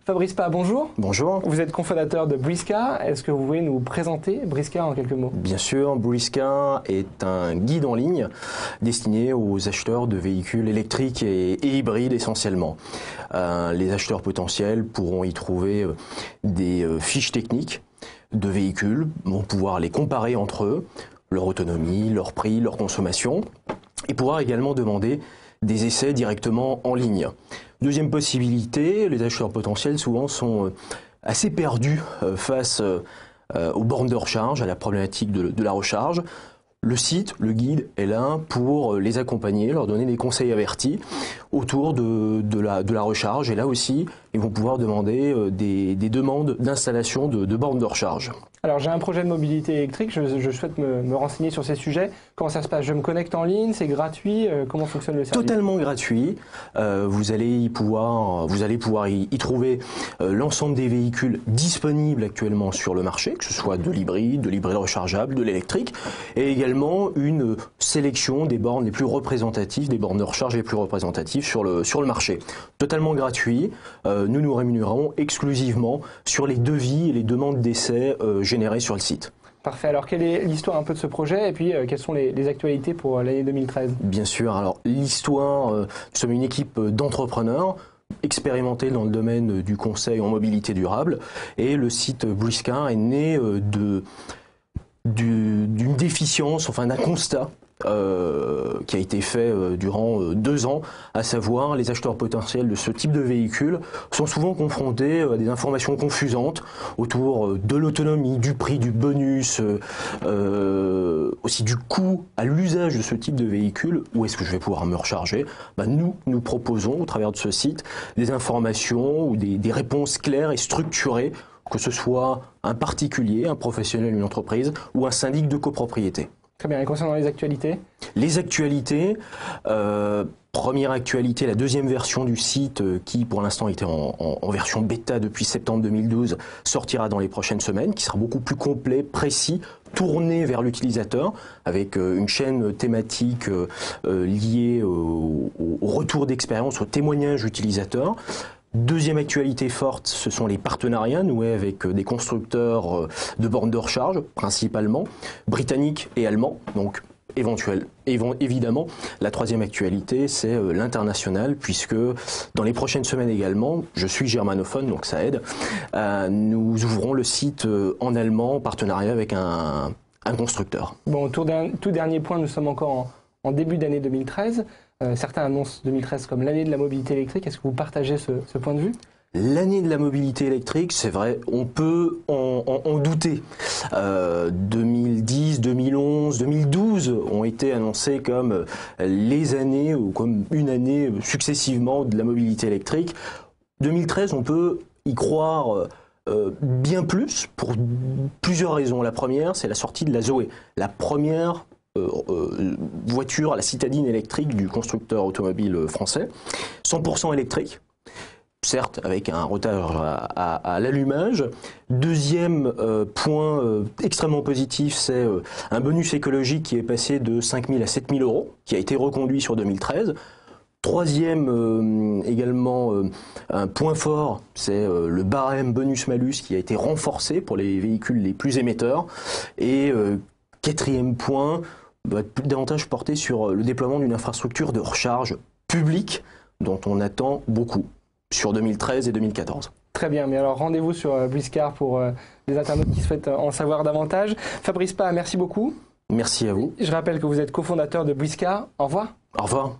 Fabrice Pah, bonjour. Bonjour. Vous êtes cofondateur de Briska. Est-ce que vous pouvez nous présenter Briska en quelques mots? Bien sûr, Briska est un guide en ligne destiné aux acheteurs de véhicules électriques et hybrides essentiellement. Les acheteurs potentiels pourront y trouver des fiches techniques de véhicules, vont pouvoir les comparer entre eux, leur autonomie, leur prix, leur consommation, et pouvoir également demander des essais directement en ligne. Deuxième possibilité, les acheteurs potentiels souvent sont assez perdus face aux bornes de recharge, à la problématique de la recharge. Le site, le guide est là pour les accompagner, leur donner des conseils avertis autour de la recharge. Et là aussi, ils vont pouvoir demander des demandes d'installation de bornes de recharge. Alors j'ai un projet de mobilité électrique, je souhaite me renseigner sur ces sujets. Comment ça se passe? Je me connecte en ligne, c'est gratuit? Comment fonctionne le service? Totalement gratuit. Vous allez pouvoir y trouver l'ensemble des véhicules disponibles actuellement sur le marché, que ce soit de l'hybride rechargeable, de l'électrique, et également une sélection des bornes les plus représentatives, des bornes de recharge les plus représentatives sur le marché. Totalement gratuit. Nous nous rémunérons exclusivement sur les devis et les demandes d'essais générés sur le site. Parfait. Alors, quelle est l'histoire un peu de ce projet et puis quelles sont les actualités pour l'année 2013? Bien sûr. Alors, l'histoire, nous sommes une équipe d'entrepreneurs expérimentés dans le domaine du conseil en mobilité durable et le site Briska est né d'une déficience, enfin d'un constat qui a été fait durant 2 ans, à savoir les acheteurs potentiels de ce type de véhicule sont souvent confrontés à des informations confusantes autour de l'autonomie, du prix, du bonus, aussi du coût à l'usage de ce type de véhicule. Où est-ce que je vais pouvoir me recharger? Nous proposons au travers de ce site des informations ou des réponses claires et structurées, que ce soit un particulier, un professionnel, une entreprise ou un syndic de copropriété. Très bien. Et concernant les actualités? Les actualités, première actualité, la deuxième version du site qui pour l'instant était en version bêta depuis septembre 2012 sortira dans les prochaines semaines, qui sera beaucoup plus complet, précis, tourné vers l'utilisateur avec une chaîne thématique liée au retour d'expérience, au témoignage utilisateur. Deuxième actualité forte, ce sont les partenariats noués avec des constructeurs de bornes de recharge, principalement, britanniques et allemands, donc évidemment. La troisième actualité, c'est l'international, puisque dans les prochaines semaines également, je suis germanophone, donc ça aide, nous ouvrons le site en allemand en partenariat avec un constructeur. Bon, tout dernier point, nous sommes encore en début d'année 2013. Certains annoncent 2013 comme l'année de la mobilité électrique. Est-ce que vous partagez ce point de vue? L'année de la mobilité électrique, c'est vrai, on peut en douter. 2010, 2011, 2012 ont été annoncés comme les années ou comme une année successivement de la mobilité électrique. 2013, on peut y croire bien plus pour plusieurs raisons. La première, c'est la sortie de la Zoé, la première voiture à la citadine électrique du constructeur automobile français, 100% électrique, certes avec un retard à l'allumage. Deuxième point extrêmement positif, c'est un bonus écologique qui est passé de 5 000 à 7 000 euros, qui a été reconduit sur 2013. Troisième également un point fort, c'est le barème bonus-malus qui a été renforcé pour les véhicules les plus émetteurs. Et quatrième point, doit être davantage porté sur le déploiement d'une infrastructure de recharge publique dont on attend beaucoup sur 2013 et 2014. Très bien, mais alors rendez-vous sur Briska pour les internautes qui souhaitent en savoir davantage. Fabrice Pah, merci beaucoup. Merci à vous. Je rappelle que vous êtes cofondateur de Briska. Au revoir. Au revoir.